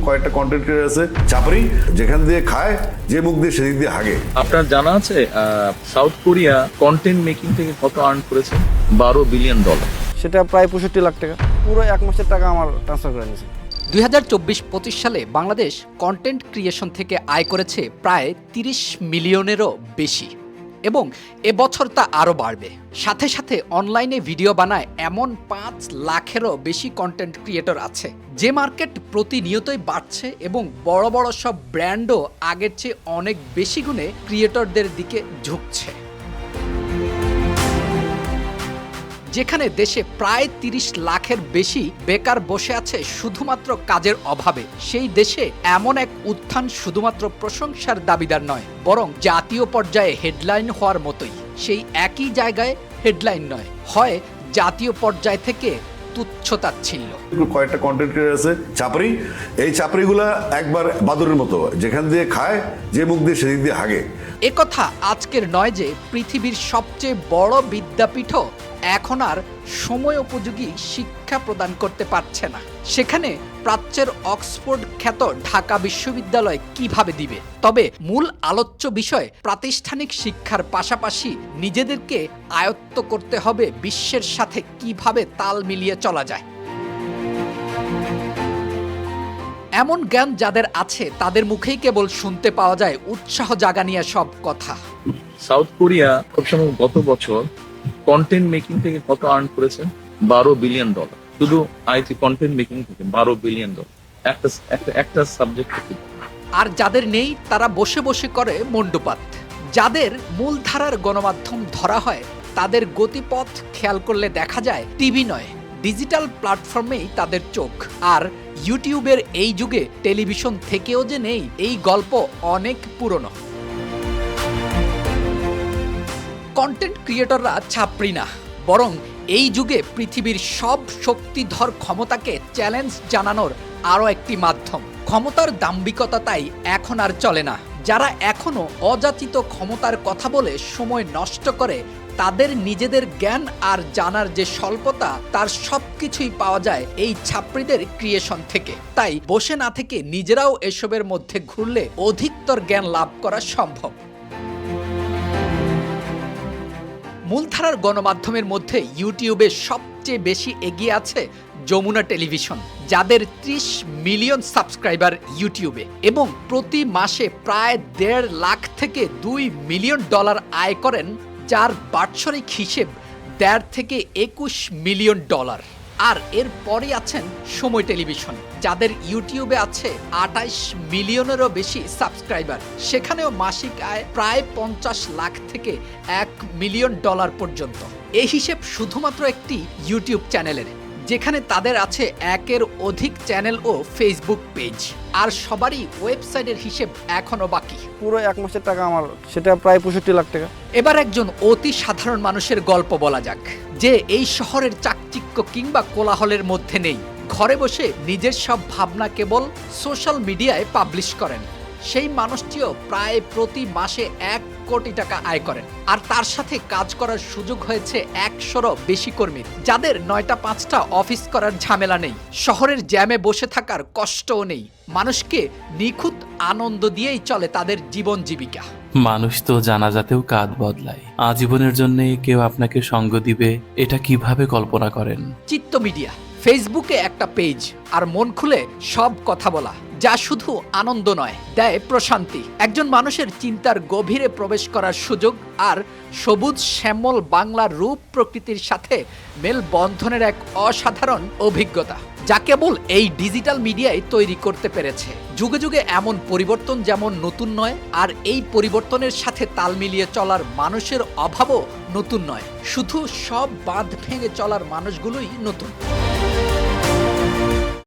কয়েকটা content creator আছে চাপড়ি, যেখান দিয়ে খায় যে মুখ দিয়ে সেদিক দিয়ে হাগে। আপনার জানা আছে সাউথ কোরিয়া কন্টেন্ট মেকিং থেকে কত আর্ন করেছে? $12 বিলিয়ন। সেটা প্রায় 65 লাখ টাকা, পুরো 1 মাসের টাকা আমার ট্রান্সফার করে নিয়েছে। 2024-25 সালে বাংলাদেশ কন্টেন্ট ক্রিয়েশন থেকে আয় করেছে প্রায় 30 মিলিয়নেরও বেশি এবং এবছর তা আরও বাড়বে। সাথে সাথে অনলাইনে ভিডিও বানায় এমন 5 লাখেরও বেশি কন্টেন্ট ক্রিয়েটর আছে, যে মার্কেট প্রতিনিয়তই বাড়ছে এবং বড় বড় সব ব্র্যান্ডও আগের চেয়ে অনেক বেশি গুণে ক্রিয়েটরদের দিকে ঝুঁকছে। যেখানে দেশে প্রায় 30 লাখের বেশি বেকার বসে আছে শুধুমাত্র কাজের অভাবে, সেই দেশে এমন এক উত্থান শুধুমাত্র প্রশংসার দাবিদার নয়, বরং জাতীয় পর্যায়ে হেডলাইন হওয়ার মতোই। সেই একই জায়গায় হেডলাইন নয়, হয় জাতীয় পর্যায় থেকে তুচ্ছতাচ্ছিল্য। কয়েকটা কন্টেন্ট ক্রিয়েটর আছে চাপড়ি, এই চাপড়িগুলা একবার বাদুরের মতো, যেখান দিয়ে খায় যে মুখ দিয়ে সেদিক দিয়ে হাগে। একথা আজকের নয় যে পৃথিবীর সবচেয়ে বড় বিদ্যাপীঠও এখন আর সময় উপযোগী শিক্ষা প্রদান করতে পারছে না। সেখানে প্রাচ্যের অক্সফোর্ড খ্যাত ঢাকা বিশ্ববিদ্যালয় কিভাবে দিবে? তবে মূল আলোচ্য বিষয় প্রাতিষ্ঠানিক শিক্ষার পাশাপাশি নিজেদেরকে আয়ত্ত করতে হবে বিশ্বের সাথে কিভাবে তাল মিলিয়ে চলা যায়। এমন জ্ঞান যাদের আছে তাদের মুখেই কেবল শুনতে পাওয়া যায় উৎসাহ জাগানিয়া সব কথা। সাউথ কোরিয়া খুব সম্ভব গত বছর কন্টেন্ট মেকিং থেকে কত আর্ন করেছে? $12 বিলিয়ন। শুধু আইটি কন্টেন্ট মেকিং থেকে $12 বিলিয়ন একটা সাবজেক্ট থেকে। আর যাদের নেই তারা বসে বসে করে মণ্ডপাত। যাদের মূলধারার গণমাধ্যম ধরা হয় তাদের গতিপথ খেয়াল করলে দেখা যায় টিভি নয়, ডিজিটাল প্ল্যাটফর্মেই তাদের চোখ। আর ইউটিউবের এই যুগে টেলিভিশন থেকেও যে নেই, এই গল্প অনেক পুরনো। কন্টেন্ট ক্রিয়েটররা ছাপড়ি না, বরং এই যুগে পৃথিবীর সব শক্তিধর ক্ষমতাকে চ্যালেঞ্জ জানানোর আরও একটি মাধ্যম। ক্ষমতার দাম্ভিকতা তাই এখন আর চলে না। যারা এখনো অযাচিত ক্ষমতার কথা বলে সময় নষ্ট করে, তাদের নিজেদের জ্ঞান আর জানার যে স্বল্পতা, তার সবকিছুই পাওয়া যায় এই ছাপড়িদের ক্রিয়েশন থেকে। তাই বসে না থেকে নিজেরাও এসবের মধ্যে ঘুরলে অধিকতর জ্ঞান লাভ করা সম্ভব। মূলধারার গণমাধ্যমের মধ্যে ইউটিউবে সবচেয়ে বেশি এগিয়ে আছে যমুনা টেলিভিশন, যাদের 30 মিলিয়ন সাবস্ক্রাইবার ইউটিউবে এবং প্রতি মাসে প্রায় $1.5 লাখ থেকে $2 মিলিয়ন আয় করেন, যার বাৎসরিক হিসেব $1.5 থেকে $21 মিলিয়ন। আর এর পরে আছেন সময় টেলিভিশন, যাদের ইউটিউবে আছে 28 মিলিয়নেরও বেশি সাবস্ক্রাইবার। সেখানেও মাসিক আয় প্রায় $50 লাখ থেকে $1 মিলিয়ন পর্যন্ত। এই হিসেব শুধুমাত্র একটি ইউটিউব চ্যানেলের, যেখানে তাদের আছে 1-এর অধিক চ্যানেল ও ফেসবুক পেজ। আর সবারই ওয়েবসাইটের হিসেব এখনো বাকি। পুরো 1 মাসের টাকা আমার, সেটা প্রায় 65 লাখ টাকা। এবার একজন অতি সাধারণ মানুষের গল্প বলা যাক, যে এই শহরের চাকচিক্য কিংবা কোলাহলের মধ্যে নেই, ঘরে বসে নিজের সব ভাবনা কেবল সোশ্যাল মিডিয়ায় পাবলিশ করেন। সেই মানুষটিও প্রায় প্রতি মাসে $1 কোটি আয় করেন। আর তার সাথে কাজ করার সুযোগ হয়েছে 100-রও বেশি কর্মীর, যাদের 9টা-5টা অফিস করার ঝামেলা নেই, শহরের জ্যামে বসে থাকার কষ্টও নেই। মানুষকে নিখুঁত আনন্দ দিয়েই চলে তাদের জীবন জীবিকা। মানুষ তো জানাজাতেও কাঁধ বদলায়। আজীবনের জন্য কেউ আপনাকে সঙ্গ দিবে, এটা কিভাবে কল্পনা করেন? চিত্ত মিডিয়া, ফেসবুকে একটা পেজ আর মন খুলে সব কথা বলা, যা শুধু আনন্দ নয়, দেয় প্রশান্তি। একজন মানুষের চিন্তার গভীরে প্রবেশ করার সুযোগ আর সবুজ শ্যামল বাংলার রূপ প্রকৃতির সাথে মেলবন্ধনের এক অসাধারণ অভিজ্ঞতা, যা কেবল এই ডিজিটাল মিডিয়ায় তৈরি করতে পেরেছে। যুগে যুগে এমন পরিবর্তন যেমন নতুন নয়, আর এই পরিবর্তনের সাথে তাল মিলিয়ে চলার মানুষের অভাবও নতুন নয়। শুধু সব বাঁধ ভেঙে চলার মানুষগুলোই নতুন।